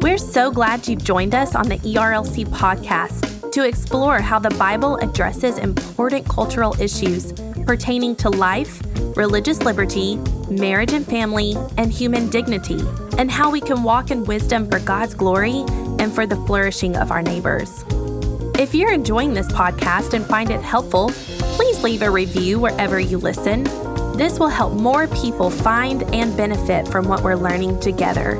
We're so glad you've joined us on the ERLC podcast to explore how the Bible addresses important cultural issues pertaining to life, religious liberty, marriage and family, and human dignity, and how we can walk in wisdom for God's glory and for the flourishing of our neighbors. If you're enjoying this podcast and find it helpful, please leave a review wherever you listen. This will help more people find and benefit from what we're learning together.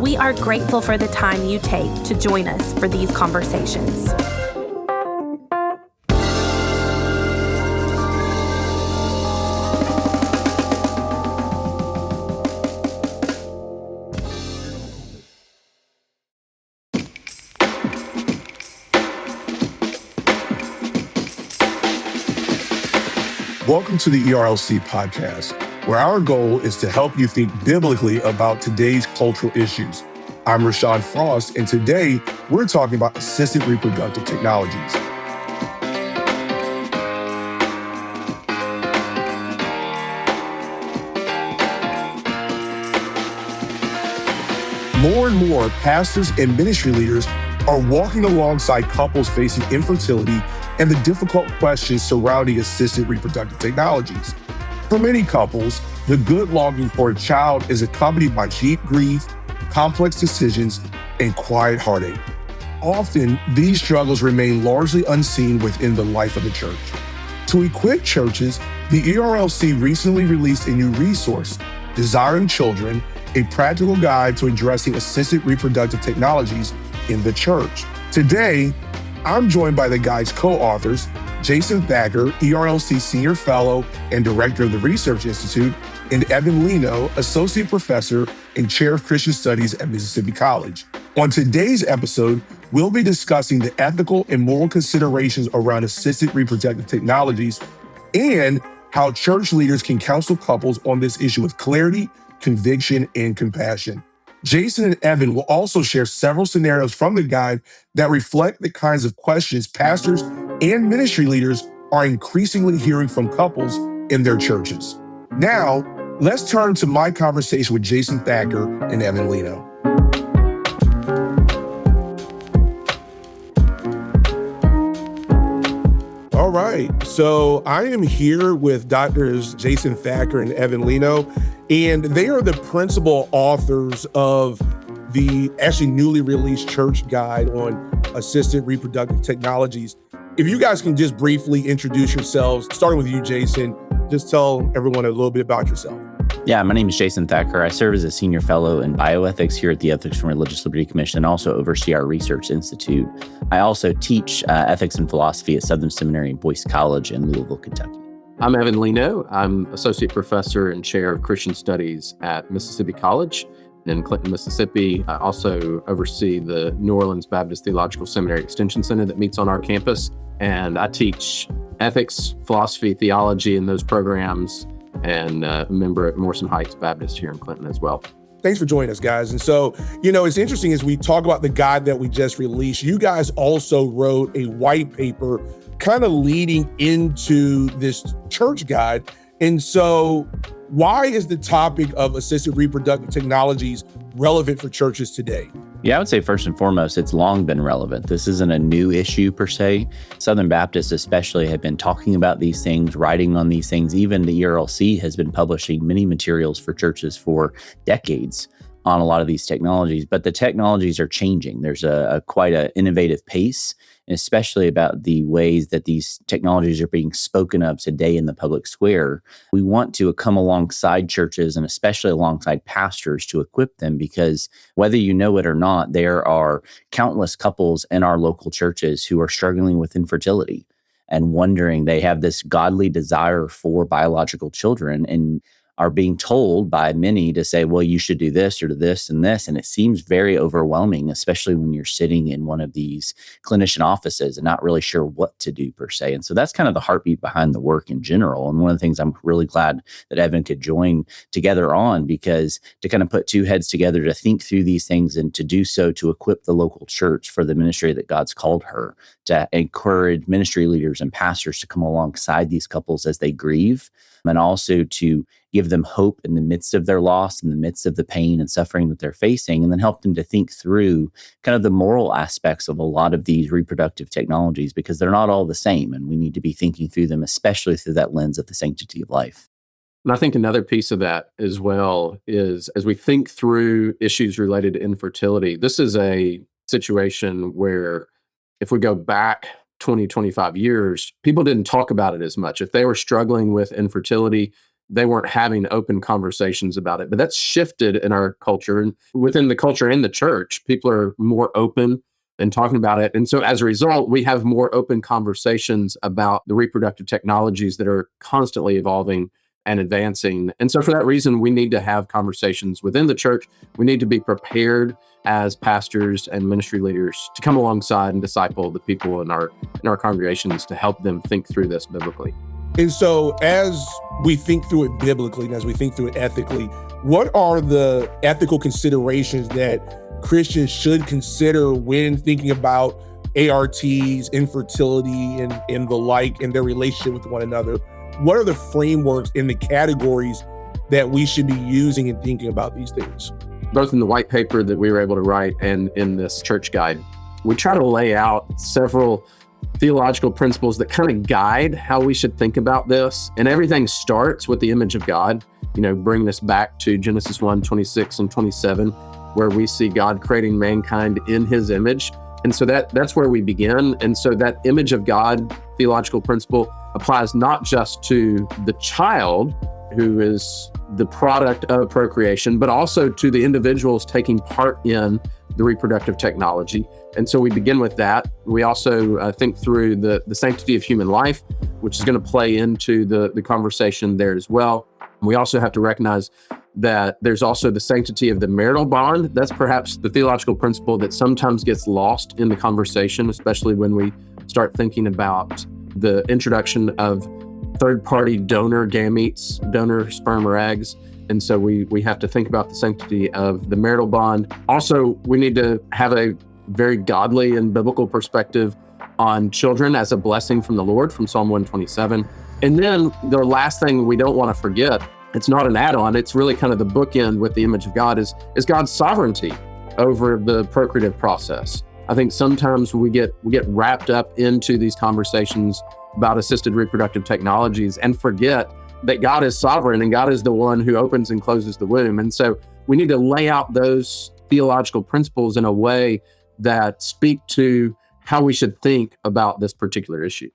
We are grateful for the time you take to join us for these conversations. Welcome to the ERLC podcast, where our goal is to help you think biblically about today's cultural issues. I'm Rashawn Frost, and today we're talking about assisted reproductive technologies. More and more pastors and ministry leaders are walking alongside couples facing infertility and the difficult questions surrounding assisted reproductive technologies. For many couples, the good longing for a child is accompanied by deep grief, complex decisions, and quiet heartache. Often, these struggles remain largely unseen within the life of the church. To equip churches, the ERLC recently released a new resource, Desiring Children, a practical guide to addressing assisted reproductive technologies in the church. Today, I'm joined by the guide's co-authors, Jason Thacker, ERLC Senior Fellow and Director of the Research Institute, and Evan Leno, Associate Professor and Chair of Christian Studies at Mississippi College. On today's episode, we'll be discussing the ethical and moral considerations around assisted reproductive technologies and how church leaders can counsel couples on this issue with clarity, conviction, and compassion. Jason and Evan will also share several scenarios from the guide that reflect the kinds of questions pastors and ministry leaders are increasingly hearing from couples in their churches. Now, let's turn to my conversation with Jason Thacker and Evan Leno. All right, so I am here with Drs. Jason Thacker and Evan Leno, and they are the principal authors of the actually newly released church guide on assisted reproductive technologies. If you guys can just briefly introduce yourselves, starting with you, Jason, just tell everyone a little bit about yourself. Yeah, my name is Jason Thacker. I serve as a senior fellow in bioethics here at the Ethics and Religious Liberty Commission and also oversee our research institute. I also teach ethics and philosophy at Southern Seminary and Boyce College in Louisville, Kentucky. I'm Evan Leno. I'm associate professor and chair of Christian Studies at Mississippi College in Clinton, Mississippi. I also oversee the New Orleans Baptist Theological Seminary Extension Center that meets on our campus. And I teach ethics, philosophy, theology in those programs, and a member at Morrison Heights Baptist here in Clinton as well. Thanks for joining us, guys. And so, it's interesting as we talk about the guide that we just released, you guys also wrote a white paper kind of leading into this church guide. And so why is the topic of assisted reproductive technologies relevant for churches today? Yeah, I would say first and foremost, it's long been relevant. This isn't a new issue per se. Southern Baptists especially have been talking about these things, writing on these things. Even the ERLC has been publishing many materials for churches for decades on a lot of these technologies, but the technologies are changing. There's quite an innovative pace, and especially about the ways that these technologies are being spoken of today in the public square. We want to come alongside churches and especially alongside pastors to equip them, because whether you know it or not, there are countless couples in our local churches who are struggling with infertility and wondering, they have this godly desire for biological children and are being told by many to say, well, you should do this or do this and this. And it seems very overwhelming, especially when you're sitting in one of these clinician offices and not really sure what to do per se. And so that's kind of the heartbeat behind the work in general. And one of the things I'm really glad that Evan could join together on, because to kind of put two heads together to think through these things and to do so to equip the local church for the ministry that God's called her, to encourage ministry leaders and pastors to come alongside these couples as they grieve, and also to give them hope in the midst of their loss, in the midst of the pain and suffering that they're facing, and then help them to think through kind of the moral aspects of a lot of these reproductive technologies, because they're not all the same. And we need to be thinking through them, especially through that lens of the sanctity of life. And I think another piece of that as well is as we think through issues related to infertility, this is a situation where if we go back 20, 25 years, people didn't talk about it as much. If they were struggling with infertility, they weren't having open conversations about it. But that's shifted in our culture, and within the culture in the church, people are more open and talking about it. And so as a result, we have more open conversations about the reproductive technologies that are constantly evolving and advancing. And so for that reason, we need to have conversations within the church. We need to be prepared as pastors and ministry leaders to come alongside and disciple the people in our congregations to help them think through this biblically. And so as we think through it biblically and as we think through it ethically, what are the ethical considerations that Christians should consider when thinking about ARTs, infertility, and the like, and their relationship with one another? What are the frameworks and the categories that we should be using in thinking about these things? Both in the white paper that we were able to write and in this church guide, we try to lay out several theological principles that kind of guide how we should think about this. And everything starts with the image of God. Bring this back to Genesis 1:26 and 27, where we see God creating mankind in his image. And so that's where we begin. And so that image of God theological principle applies not just to the child who is the product of procreation, but also to the individuals taking part in the reproductive technology. And so we begin with that. We also think through the sanctity of human life, which is going to play into the conversation there as well. We also have to recognize that there's also the sanctity of the marital bond. That's perhaps the theological principle that sometimes gets lost in the conversation, especially when we start thinking about the introduction of third-party donor gametes, donor sperm or eggs. And so we have to think about the sanctity of the marital bond. Also, we need to have a very godly and biblical perspective on children as a blessing from the Lord, from Psalm 127. And then the last thing we don't want to forget, it's not an add-on, it's really kind of the bookend with the image of God, is God's sovereignty over the procreative process. I think sometimes we get wrapped up into these conversations about assisted reproductive technologies and forget that God is sovereign and God is the one who opens and closes the womb. And so we need to lay out those theological principles in a way that speak to how we should think about this particular issue.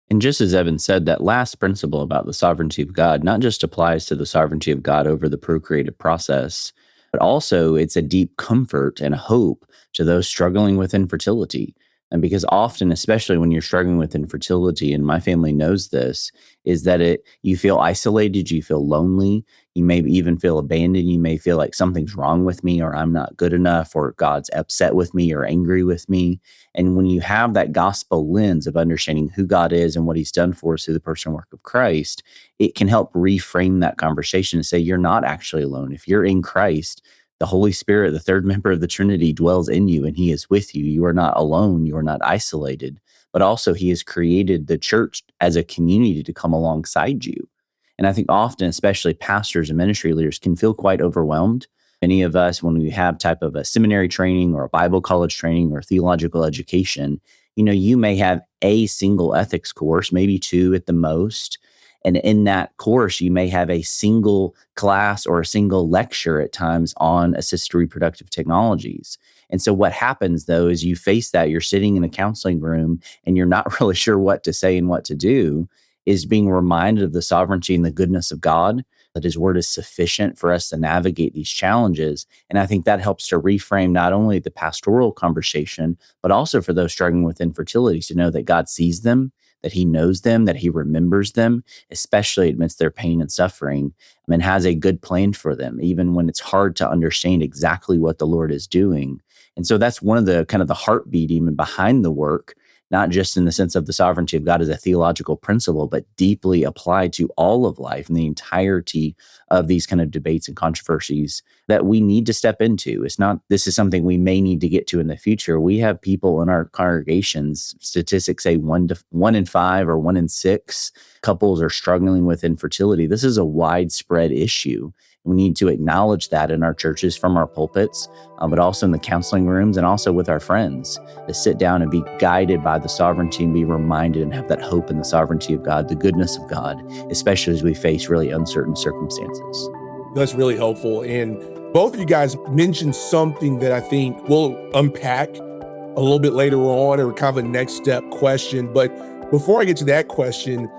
And just as Evan said, that last principle about the sovereignty of God not just applies to the sovereignty of God over the procreative process, but also it's a deep comfort and hope to those struggling with infertility. And because often, especially when you're struggling with infertility, and my family knows this, is that you feel isolated, you feel lonely, you may even feel abandoned, you may feel like something's wrong with me, or I'm not good enough, or God's upset with me or angry with me. And when you have that gospel lens of understanding who God is and what he's done for us through the personal work of Christ, it can help reframe that conversation and say, you're not actually alone. If you're in Christ, the Holy Spirit, the third member of the Trinity, dwells in you and he is with you. You are not alone. You are not isolated. But also he has created the church as a community to come alongside you. And I think often, especially pastors and ministry leaders, can feel quite overwhelmed. Many of us, when we have type of a seminary training or a Bible college training or theological education, you may have a single ethics course, maybe two at the most. And in that course, you may have a single class or a single lecture at times on assisted reproductive technologies. And so what happens, though, is you face that, you're sitting in a counseling room and you're not really sure what to say and what to do, is being reminded of the sovereignty and the goodness of God, that his word is sufficient for us to navigate these challenges. And I think that helps to reframe not only the pastoral conversation, but also for those struggling with infertility to know that God sees them, that he knows them, that he remembers them, especially amidst their pain and suffering, and has a good plan for them, even when it's hard to understand exactly what the Lord is doing. And so that's one of the kind of the heartbeat even behind the work, not just in the sense of the sovereignty of God as a theological principle, but deeply applied to all of life and the entirety of these kind of debates and controversies that we need to step into. It's not, this is something we may need to get to in the future. We have people in our congregations, statistics say 1 in 5 or 1 in 6 couples are struggling with infertility. This is a widespread issue. We need to acknowledge that in our churches from our pulpits, but also in the counseling rooms and also with our friends, to sit down and be guided by the sovereignty and be reminded and have that hope in the sovereignty of God, the goodness of God, especially as we face really uncertain circumstances. That's really helpful. And both of you guys mentioned something that I think we'll unpack a little bit later on, or kind of a next step question. But before I get to that question,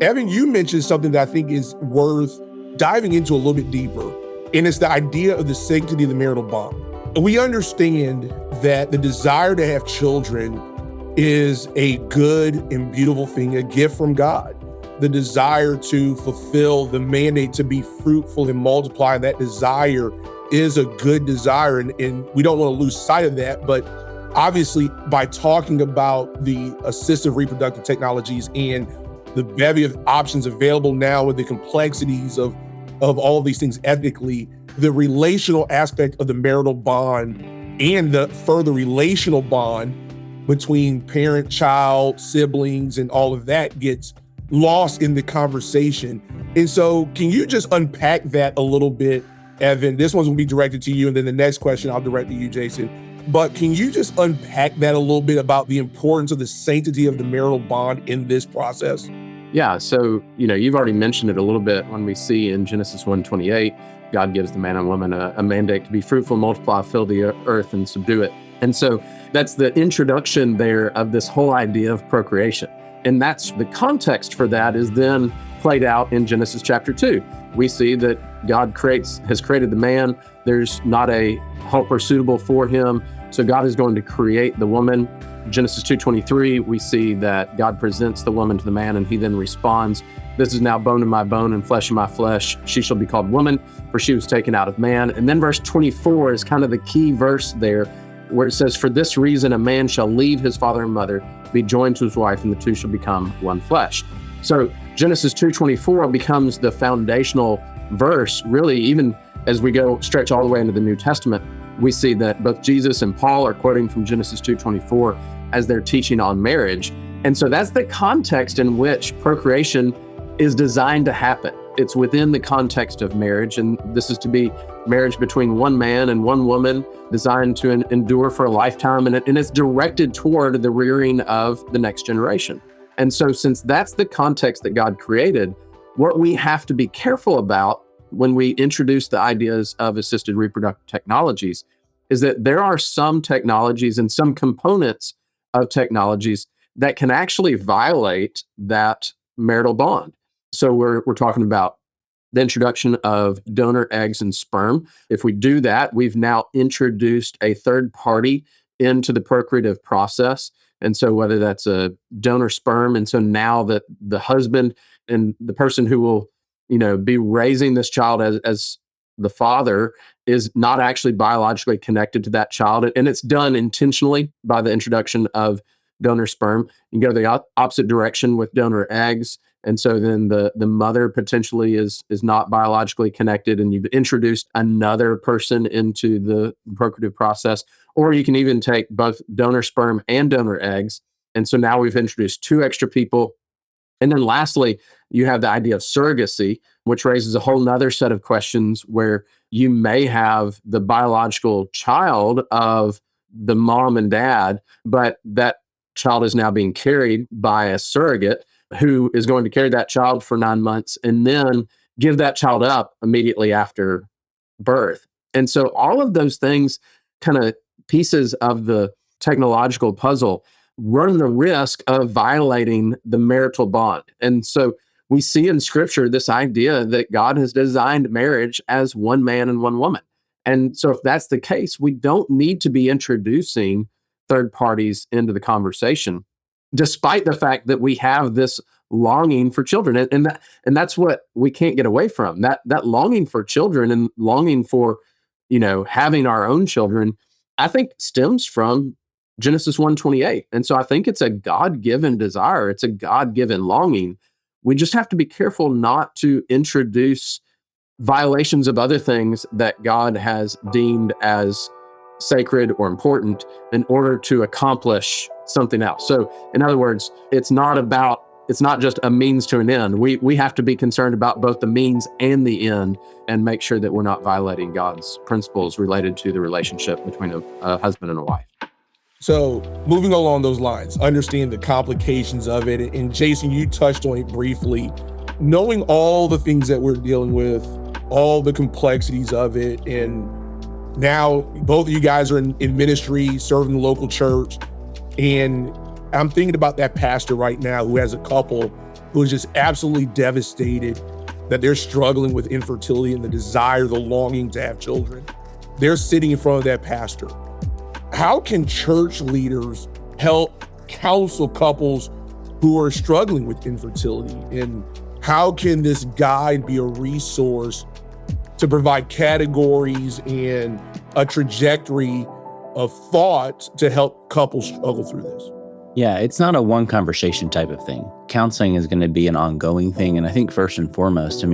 Evan, you mentioned something that I think is worth diving into a little bit deeper, and it's the idea of the sanctity of the marital bond. We understand that the desire to have children is a good and beautiful thing, a gift from God. The desire to fulfill the mandate to be fruitful and multiply, that desire is a good desire, and we don't want to lose sight of that. But obviously, by talking about the assistive reproductive technologies and the bevy of options available now with the complexities of all of these things ethically, the relational aspect of the marital bond and the further relational bond between parent, child, siblings, and all of that gets lost in the conversation. And so can you just unpack that a little bit, Evan? This one's gonna be directed to you, and then the next question I'll direct to you, Jason. But can you just unpack that a little bit about the importance of the sanctity of the marital bond in this process? Yeah, so, you've already mentioned it a little bit when we see in Genesis 1:28, God gives the man and woman a mandate to be fruitful, multiply, fill the earth, and subdue it. And so that's the introduction there of this whole idea of procreation. And that's the context for that is then played out in Genesis chapter 2. We see that God has created the man. There's not a helper suitable for him. So God is going to create the woman. Genesis 2:23, we see that God presents the woman to the man, and he then responds, "This is now bone of my bone and flesh of my flesh. She shall be called woman, for she was taken out of man." And then verse 24 is kind of the key verse there, where it says, "For this reason a man shall leave his father and mother, be joined to his wife, and the two shall become one flesh." So Genesis 2:24 becomes the foundational verse, really, even as we stretch all the way into the New Testament. We see that both Jesus and Paul are quoting from Genesis 2:24 as they're teaching on marriage. And so that's the context in which procreation is designed to happen. It's within the context of marriage, and this is to be marriage between one man and one woman, designed to endure for a lifetime, and it's directed toward the rearing of the next generation. And so since that's the context that God created, what we have to be careful about when we introduce the ideas of assisted reproductive technologies is that there are some technologies and some components of technologies that can actually violate that marital bond. So we're talking about the introduction of donor eggs and sperm. If we do that, we've now introduced a third party into the procreative process. And so whether that's a donor sperm, and so now that the husband and the person who will be raising this child as the father is not actually biologically connected to that child. And it's done intentionally by the introduction of donor sperm. You go the opposite direction with donor eggs. And so then the mother potentially is not biologically connected, and you've introduced another person into the procreative process. Or you can even take both donor sperm and donor eggs. And so now we've introduced 2 extra people. And then lastly, you have the idea of surrogacy, which raises a whole nother set of questions where you may have the biological child of the mom and dad, but that child is now being carried by a surrogate who is going to carry that child for 9 months and then give that child up immediately after birth. And so all of those things, kind of pieces of the technological puzzle, run the risk of violating the marital bond. And so we see in Scripture this idea that God has designed marriage as one man and one woman. And so if that's the case, we don't need to be introducing third parties into the conversation, despite the fact that we have this longing for children. And that's what we can't get away from. That longing for children and longing for, having our own children, I think stems from Genesis 1:28. And so I think it's a God-given desire. It's a God-given longing. We just have to be careful not to introduce violations of other things that God has deemed as sacred or important in order to accomplish something else. So in other words, it's not just a means to an end. We have to be concerned about both the means and the end and make sure that we're not violating God's principles related to the relationship between a husband and a wife. So moving along those lines, understand the complications of it. And Jason, you touched on it briefly. Knowing all the things that we're dealing with, all the complexities of it, and now both of you guys are in ministry, serving the local church. And I'm thinking about that pastor right now who has a couple who is just absolutely devastated that they're struggling with infertility and the desire, the longing to have children. They're sitting in front of that pastor. How can church leaders help counsel couples who are struggling with infertility? And how can this guide be a resource to provide categories and a trajectory of thought to help couples struggle through this? Yeah, it's not a one conversation type of thing. Counseling is going to be an ongoing thing. And I think first and foremost,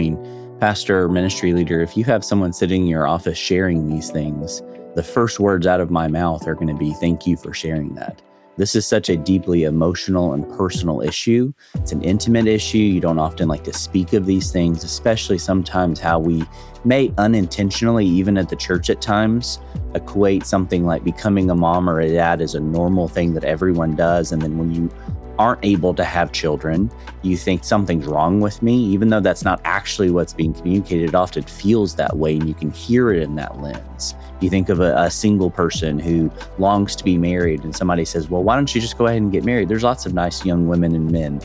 pastor or ministry leader, if you have someone sitting in your office sharing these things, the first words out of my mouth are going to be, thank you for sharing that. This is such a deeply emotional and personal issue. It's an intimate issue. You don't often like to speak of these things, especially sometimes how we may unintentionally, even at the church at times, equate something like becoming a mom or a dad as a normal thing that everyone does. And then when you aren't able to have children, you think something's wrong with me, even though that's not actually what's being communicated. It often feels that way, and you can hear it in that lens. You think of a single person who longs to be married, and somebody says, well, why don't you just go ahead and get married? There's lots of nice young women and men.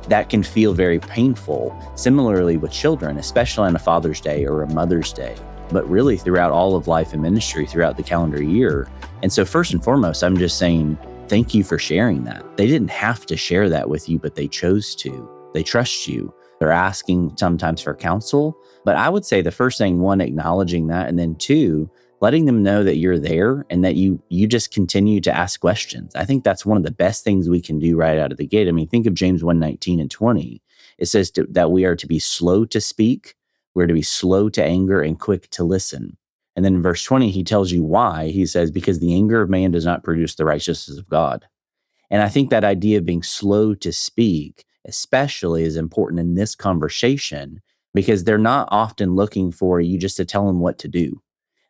That can feel very painful. Similarly with children, especially on a Father's Day or a Mother's Day, but really throughout all of life and ministry throughout the calendar year. And so first and foremost, I'm just saying, thank you for sharing that. They didn't have to share that with you, but they chose to. They trust you. They're asking sometimes for counsel. But I would say the first thing, one, acknowledging that, and then two, letting them know that you're there and that you just continue to ask questions. I think that's one of the best things we can do right out of the gate. Think of James 1:19 and 20. It says that we are to be slow to speak, we're to be slow to anger and quick to listen. And then in verse 20, he tells you why. He says, because the anger of man does not produce the righteousness of God. And I think that idea of being slow to speak especially is important in this conversation, because they're not often looking for you just to tell them what to do.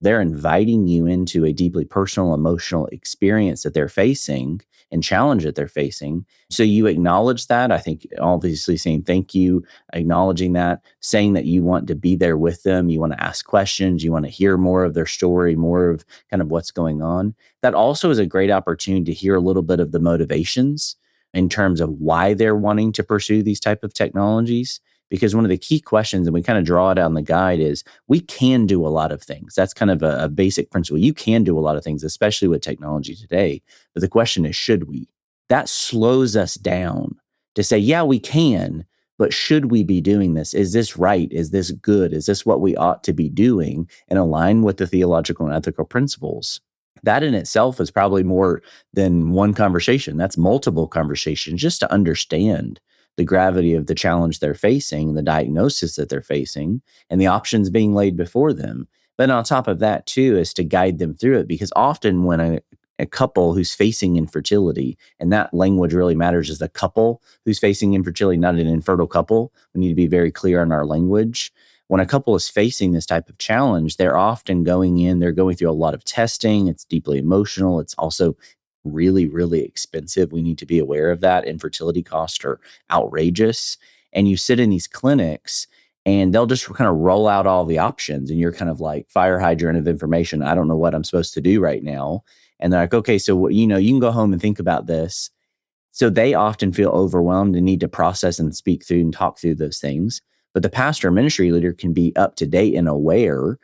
They're inviting you into a deeply personal, emotional experience that they're facing and challenge that they're facing. So you acknowledge that. I think obviously saying thank you, acknowledging that, saying that you want to be there with them. You want to ask questions. You want to hear more of their story, more of kind of what's going on. That also is a great opportunity to hear a little bit of the motivations in terms of why they're wanting to pursue these type of technologies. Because one of the key questions, and we kind of draw it out in the guide, is we can do a lot of things. That's kind of a basic principle. You can do a lot of things, especially with technology today. But the question is, should we? That slows us down to say, yeah, we can, but should we be doing this? Is this right? Is this good? Is this what we ought to be doing and align with the theological and ethical principles? That in itself is probably more than one conversation. That's multiple conversations just to understand the gravity of the challenge they're facing, the diagnosis that they're facing, and the options being laid before them. But on top of that, too, is to guide them through it. Because often when a couple who's facing infertility, and that language really matters, is a couple who's facing infertility, not an infertile couple. We need to be very clear on our language. When a couple is facing this type of challenge, they're often they're going through a lot of testing. It's deeply emotional. It's also really, really expensive. We need to be aware of that. Infertility costs are outrageous. And you sit in these clinics and they'll just kind of roll out all the options. And you're kind of like fire hydrant of information. I don't know what I'm supposed to do right now. And they're like, okay, so you can go home and think about this. So they often feel overwhelmed and need to process and speak through and talk through those things. But the pastor or ministry leader can be up to date and aware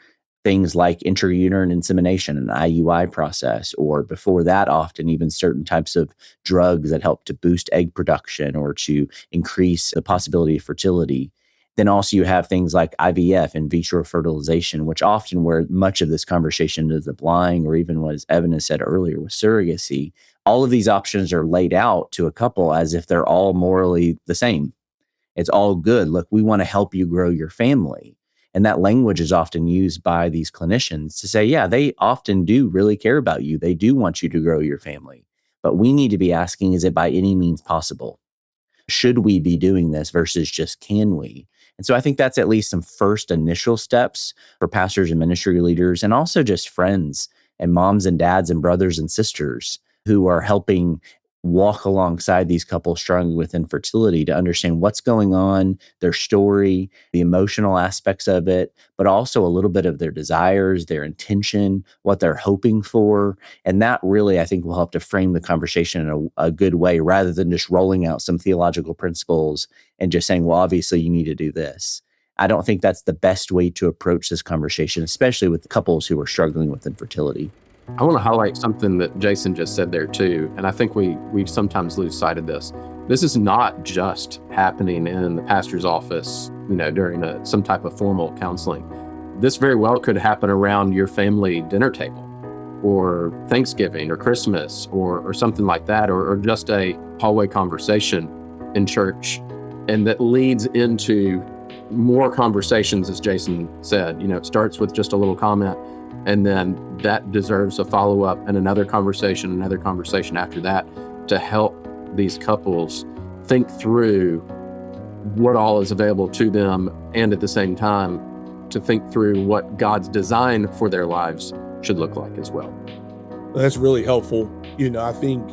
things like intrauterine insemination, an IUI process, or before that, often even certain types of drugs that help to boost egg production or to increase the possibility of fertility. Then also you have things like IVF, in vitro fertilization, which often where much of this conversation is applying, or even what as Evan has said earlier with surrogacy, all of these options are laid out to a couple as if they're all morally the same. It's all good. Look, we want to help you grow your family. And that language is often used by these clinicians to say, yeah, they often do really care about you. They do want you to grow your family. But we need to be asking, is it by any means possible? Should we be doing this versus just can we? And so I think that's at least some first initial steps for pastors and ministry leaders, and also just friends and moms and dads and brothers and sisters who are helping walk alongside these couples struggling with infertility to understand what's going on, their story, the emotional aspects of it, but also a little bit of their desires, their intention, what they're hoping for. And that really, I think, will help to frame the conversation in a good way rather than just rolling out some theological principles and just saying, well, obviously you need to do this. I don't think that's the best way to approach this conversation, especially with couples who are struggling with infertility. I want to highlight something that Jason just said there too, and I think we sometimes lose sight of this. This is not just happening in the pastor's office, during some type of formal counseling. This very well could happen around your family dinner table, or Thanksgiving, or Christmas, or something like that, or just a hallway conversation in church, and that leads into more conversations, as Jason said. It starts with just a little comment, and then that deserves a follow-up and another conversation after that to help these couples think through what all is available to them, and at the same time to think through what God's design for their lives should look like as well. That's really helpful. I think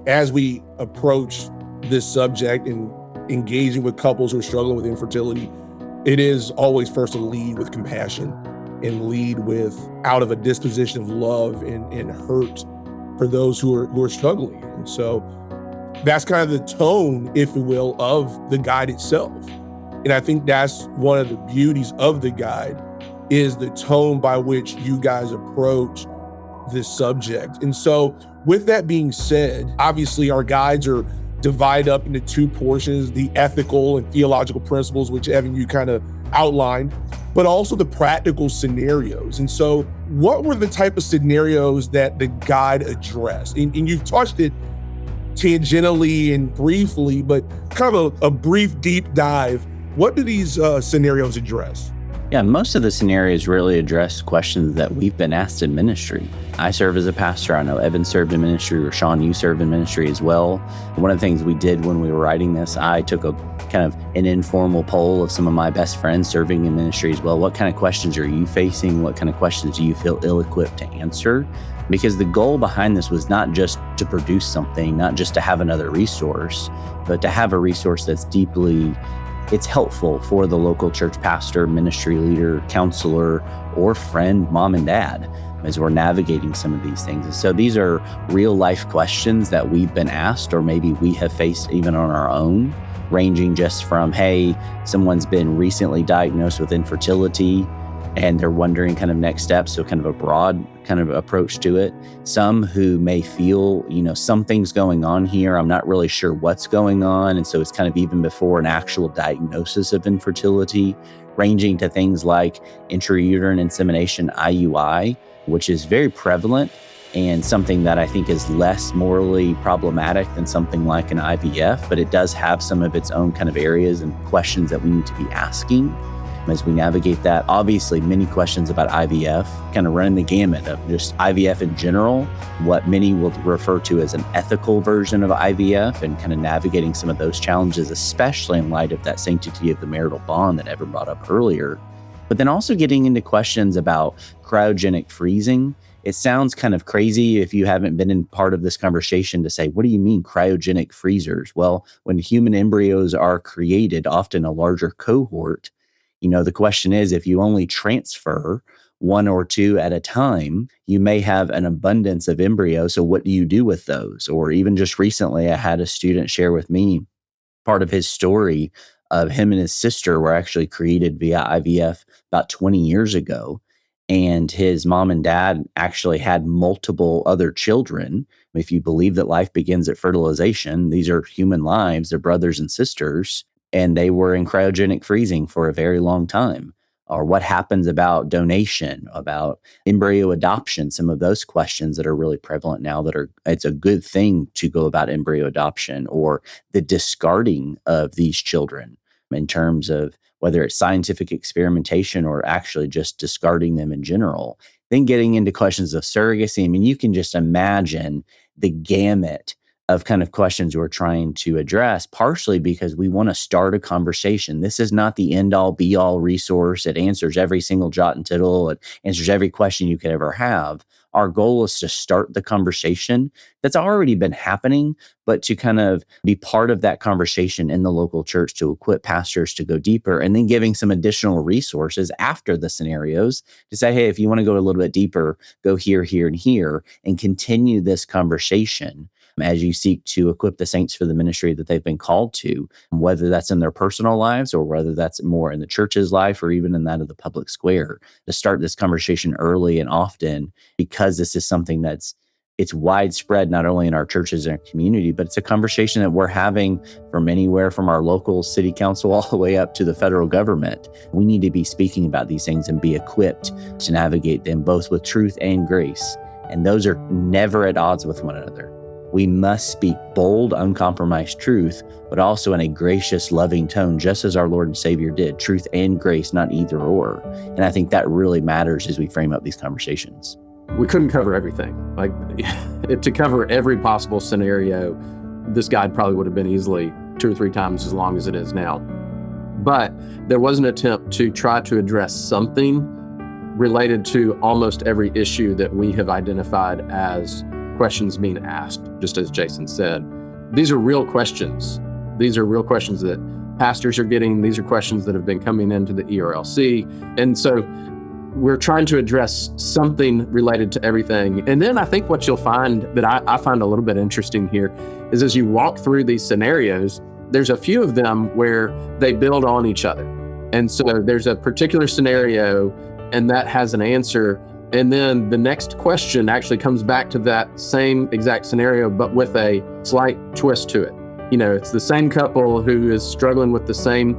as we approach this subject and engaging with couples who are struggling with infertility, it is always first to lead with compassion and lead with out of a disposition of love and hurt for those who are struggling. And so that's kind of the tone, if you will, of the guide itself. And I think that's one of the beauties of the guide, is the tone by which you guys approach this subject. And so with that being said, obviously our guides are divided up into two portions: the ethical and theological principles, which Evan, you kind of outlined, but also the practical scenarios. And so what were the type of scenarios that the guide addressed? And you've touched it tangentially and briefly, but kind of a brief deep dive. What do these scenarios address? Yeah, most of the scenarios really address questions that we've been asked in ministry. I serve as a pastor. I know Evan served in ministry, or Sean, you served in ministry as well. One of the things we did when we were writing this, I took a kind of an informal poll of some of my best friends serving in ministry as well. What kind of questions are you facing? What kind of questions do you feel ill-equipped to answer? Because the goal behind this was not just to produce something, not just to have another resource, but to have a resource that's it's helpful for the local church pastor, ministry leader, counselor, or friend, mom and dad, as we're navigating some of these things. And so these are real life questions that we've been asked, or maybe we have faced even on our own, ranging just from, hey, someone's been recently diagnosed with infertility and they're wondering kind of next steps. So kind of a broad kind of approach to it. Some who may feel, something's going on here. I'm not really sure what's going on. And so it's kind of even before an actual diagnosis of infertility, ranging to things like intrauterine insemination, IUI, which is very prevalent and something that I think is less morally problematic than something like an IVF, but it does have some of its own kind of areas and questions that we need to be asking as we navigate that. Obviously, many questions about IVF, kind of running the gamut of just IVF in general, what many will refer to as an ethical version of IVF, and kind of navigating some of those challenges, especially in light of that sanctity of the marital bond that Evan brought up earlier. But then also getting into questions about cryogenic freezing. It sounds kind of crazy if you haven't been in part of this conversation to say, what do you mean cryogenic freezers? Well, when human embryos are created, often a larger cohort, the question is, if you only transfer one or two at a time, you may have an abundance of embryos. So what do you do with those? Or even just recently, I had a student share with me part of his story of him and his sister were actually created via IVF about 20 years ago. And his mom and dad actually had multiple other children. If you believe that life begins at fertilization, these are human lives, they're brothers and sisters. And they were in cryogenic freezing for a very long time. Or what happens about donation, about embryo adoption, some of those questions that are really prevalent now it's a good thing to go about embryo adoption, or the discarding of these children in terms of whether it's scientific experimentation or actually just discarding them in general. Then getting into questions of surrogacy. I mean, you can just imagine the gamut of kind of questions we're trying to address, partially because we want to start a conversation. This is not the end-all, be-all resource. It answers every single jot and tittle. It answers every question you could ever have. Our goal is to start the conversation that's already been happening, but to kind of be part of that conversation in the local church to equip pastors to go deeper, and then giving some additional resources after the scenarios to say, hey, if you want to go a little bit deeper, go here, here, and here, and continue this conversation as you seek to equip the saints for the ministry that they've been called to, whether that's in their personal lives or whether that's more in the church's life or even in that of the public square, to start this conversation early and often, because this is something it's widespread, not only in our churches and our community, but it's a conversation that we're having from anywhere from our local city council all the way up to the federal government. We need to be speaking about these things and be equipped to navigate them both with truth and grace. And those are never at odds with one another. We must speak bold, uncompromised truth, but also in a gracious, loving tone, just as our Lord and Savior did. Truth and grace, not either or. And I think that really matters as we frame up these conversations. We couldn't cover everything. Like, to cover every possible scenario, this guide probably would have been easily 2 or 3 times as long as it is now. But there was an attempt to try to address something related to almost every issue that we have identified as questions being asked, just as Jason said. These are real questions. These are real questions that pastors are getting. These are questions that have been coming into the ERLC. And so we're trying to address something related to everything. And then I think what you'll find that I find a little bit interesting here is as you walk through these scenarios, there's a few of them where they build on each other. And so there's a particular scenario and that has an answer. And then the next question actually comes back to that same exact scenario, but with a slight twist to it. You know, it's the same couple who is struggling with the same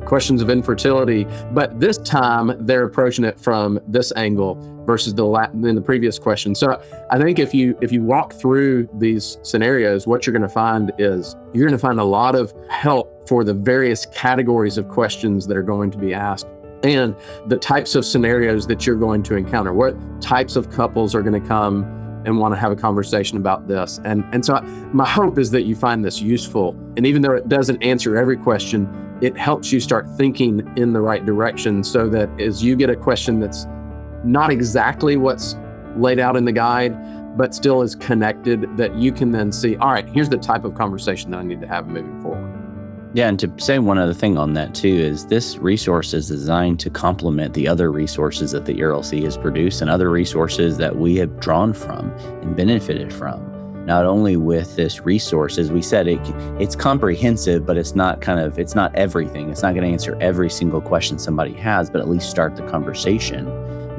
questions of infertility, but this time they're approaching it from this angle versus in the previous question. So I think if you walk through these scenarios, what you're going to find is you're going to find a lot of help for the various categories of questions that are going to be asked, and the types of scenarios that you're going to encounter. What types of couples are going to come and want to have a conversation about this? And so my hope is that you find this useful. And even though it doesn't answer every question, it helps you start thinking in the right direction, so that as you get a question that's not exactly what's laid out in the guide, but still is connected, that you can then see, all right, here's the type of conversation that I need to have moving forward. Yeah, and to say one other thing on that too is this resource is designed to complement the other resources that the ERLC has produced and other resources that we have drawn from and benefited from. Not only with this resource, as we said, it's comprehensive, but it's not everything. It's not going to answer every single question somebody has, but at least start the conversation.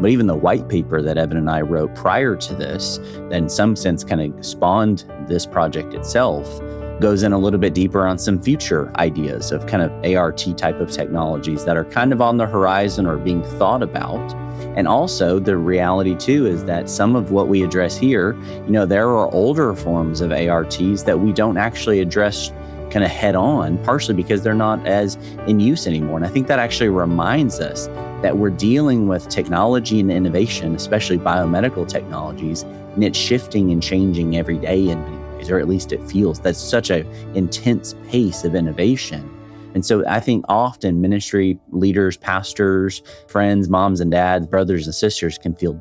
But even the white paper that Evan and I wrote prior to this, that in some sense kind of spawned this project itself, goes in a little bit deeper on some future ideas of kind of ART type of technologies that are kind of on the horizon or being thought about. And also the reality too is that some of what we address here, there are older forms of ARTs that we don't actually address kind of head on, partially because they're not as in use anymore. And I think that actually reminds us that we're dealing with technology and innovation, especially biomedical technologies, and it's shifting and changing every day in many ways, or at least it feels. That's such an intense pace of innovation. And so I think often ministry leaders, pastors, friends, moms and dads, brothers and sisters can feel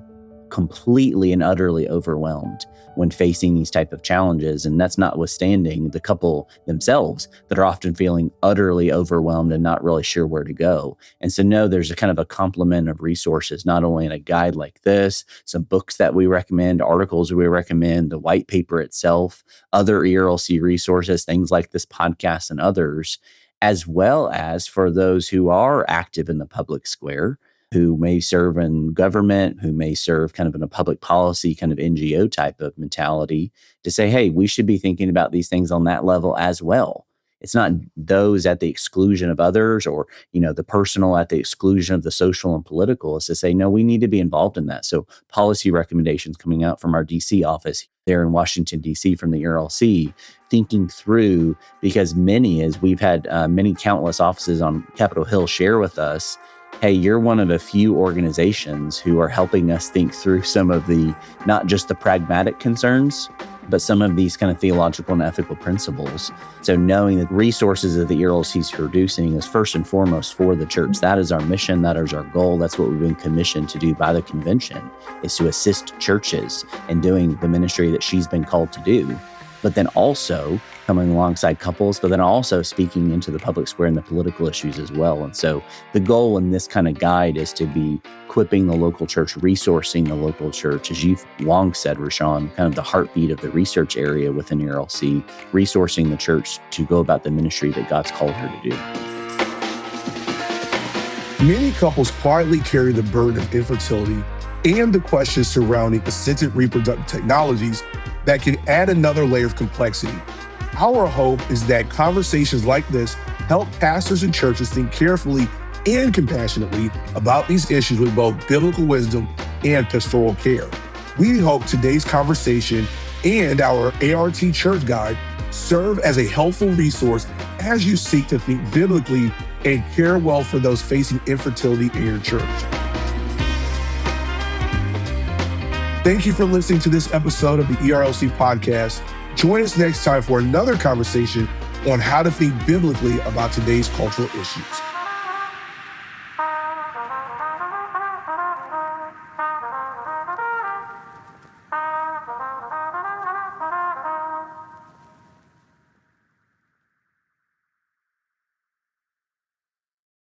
completely and utterly overwhelmed when facing these type of challenges. And that's notwithstanding the couple themselves that are often feeling utterly overwhelmed and not really sure where to go. And so there's a kind of a complement of resources, not only in a guide like this, some books that we recommend, articles we recommend, the white paper itself, other ERLC resources, things like this podcast and others, as well as for those who are active in the public square, who may serve in government, who may serve kind of in a public policy kind of NGO type of mentality, to say, hey, we should be thinking about these things on that level as well. It's not those at the exclusion of others, or, the personal at the exclusion of the social and political. It's to say, no, we need to be involved in that. So policy recommendations coming out from our DC office there in Washington, DC, from the ERLC, thinking through, because as we've had many countless offices on Capitol Hill share with us, hey, you're one of a few organizations who are helping us think through some of the, not just the pragmatic concerns, but some of these kind of theological and ethical principles. So knowing that resources that the ERLC is producing is first and foremost for the church. That is our mission. That is our goal. That's what we've been commissioned to do by the convention, is to assist churches in doing the ministry that she's been called to do. But then also coming alongside couples, but then also speaking into the public square and the political issues as well. And so the goal in this kind of guide is to be equipping the local church, resourcing the local church, as you've long said, Rashawn, kind of the heartbeat of the research area within ERLC, resourcing the church to go about the ministry that God's called her to do. Many couples quietly carry the burden of infertility and the questions surrounding assisted reproductive technologies that can add another layer of complexity. Our hope is that conversations like this help pastors and churches think carefully and compassionately about these issues with both biblical wisdom and pastoral care. We hope today's conversation and our ART Church Guide serve as a helpful resource as you seek to think biblically and care well for those facing infertility in your church. Thank you for listening to this episode of the ERLC podcast. Join us next time for another conversation on how to think biblically about today's cultural issues.